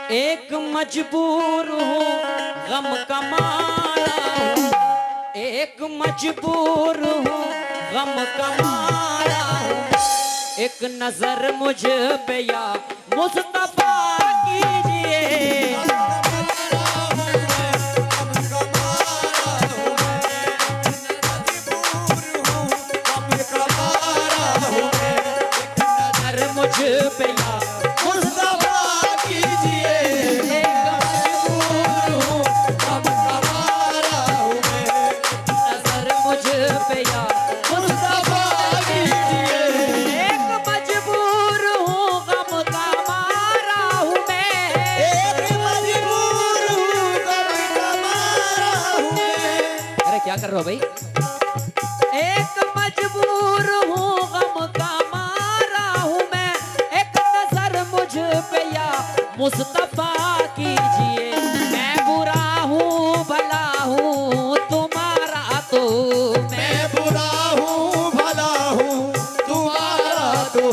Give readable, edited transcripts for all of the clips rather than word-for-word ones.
एक मजबूर हूँ गम का मारा हूँ, एक मजबूर हूँ गम का मारा हूँ, एक नजर मुझ पे या मुस्तफा कीजिए। मुझ पे या मुस्तफा कीजिए। एक मजबूर हूँ गम का मारा हूँ मैं, नजर मुझ पे या मुस्तफा कीजिए। एक मजबूर हूँ गम का मारा हूँ मैं, एक मजबूर हूँ गम का मारा हूँ मैं। अरे क्या कर रहे हो भाई? एक मजबूर हूँ गम का पे या मुस्तफा कीजिए। मैं बुरा हूँ भला हूँ तुम्हारा तो, मैं बुरा हूँ भला हूँ तुम्हारा तो,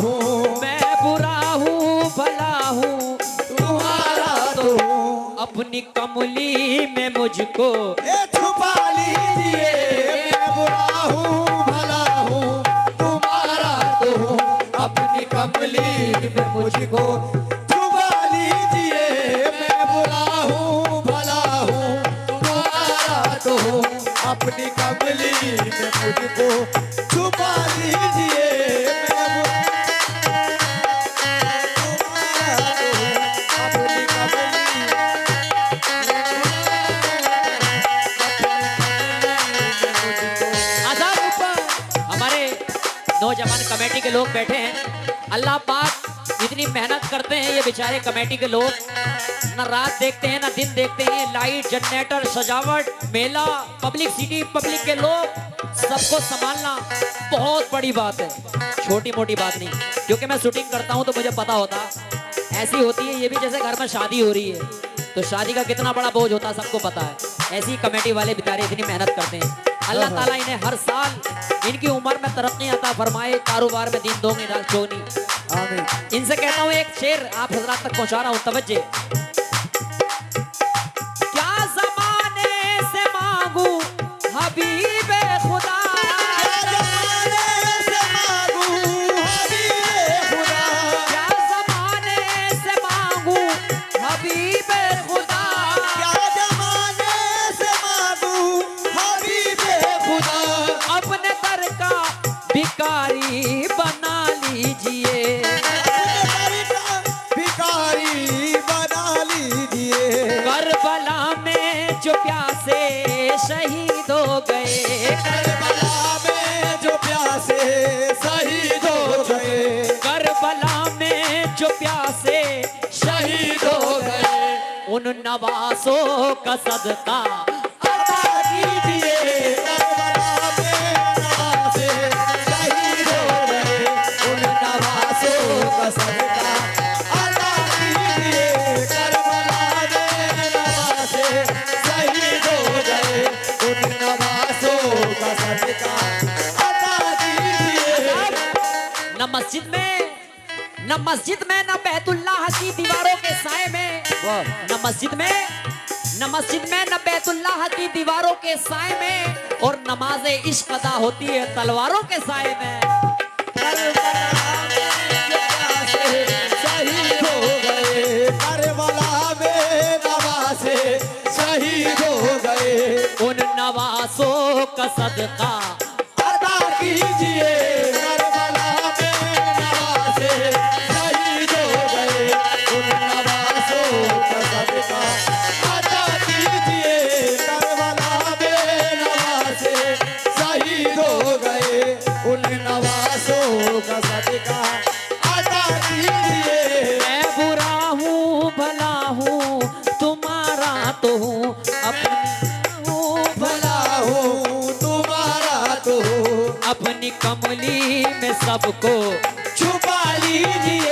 मैं बुरा हूँ भला हूँ तुम्हारा तो। अपनी कमली में मुझको छुपा लीजिए। मैं बुरा हूँ भला हूँ तुम्हारा तो, अपनी कमली में मुझको छुपा लीजिए। मैं बुरा हूँ भला हूँ तुम्हारा तो, अपनी कमली में मुझको छुपा लीजिए। हमारे नौजवान कमेटी के लोग बैठे हैं, अल्लाह पाक इतनी मेहनत करते हैं ये बेचारे कमेटी के लोग, ना रात देखते हैं ना दिन देखते हैं। लाइट, जनरेटर, सजावट, मेला, पब्लिक सिटी, पब्लिक के लोग, सबको संभालना बहुत बड़ी बात है, छोटी मोटी बात नहीं। क्योंकि मैं शूटिंग करता हूं तो मुझे पता होता ऐसी होती है ये भी। जैसे घर में शादी हो रही है तो शादी का कितना बड़ा बोझ होता है सबको पता है। ऐसी कमेटी वाले बेचारे इतनी मेहनत करते हैं। अल्लाह ताला इन्हें हर साल इनकी उम्र में तरक्की अता फरमाए, कारोबार में दिन दोगुनी रात चौगुनी। आमीन। इनसे कहता हूँ एक शेर आप हजरात तक पहुंचा रहा हूँ, तवज्जे। क्या ज़माने से मांगू हबीबे खुदा, क्या ज़माने से मांगू हबीबे खुदा, क्या ज़माने से मांगू हबीबे खुदा, क्या ज़माने से मांगू हबीबे खुदा। अपने दर का भिखारी बना लीजिए, भिखारी बना लीजिए। करबला में जो प्यासे शहीद हो गए, करबला में जो प्यासे शहीद हो गए, करबला में जो प्यासे शहीद हो गए, उन नवासों का सदका अता कीजिए। करबला में नवासे शहीद हो गए, उन नवासों का सदका अता कीजिए। करबला में नवासे शहीद हो गए, उन नवासों का सदका अता कीजिए। न मस्जिद में न बैतुल्लाह की दीवारों के साए में, न मस्जिद में न बैतुल्लाह की दीवारों के साए में, और नमाज इश्क अदा होती है तलवारों के साए में। शहीद हो गए, करबला में नवासे शहीद हो गए, उन नवासों का सदका अदा कीजिए। करबला में नवासे शहीद हो गए, उन नवासों का सदका अदा कीजिए। करबला में नवासे शहीद हो गए, उन नवासों का सदका अदा कीजिए। मैं बुरा हूँ भला हूँ तुम्हारा तो हूँ, अपनी हूँ भला हूँ तुम्हारा तो हूँ, अपनी कमली में सबको छुपा लीजिए।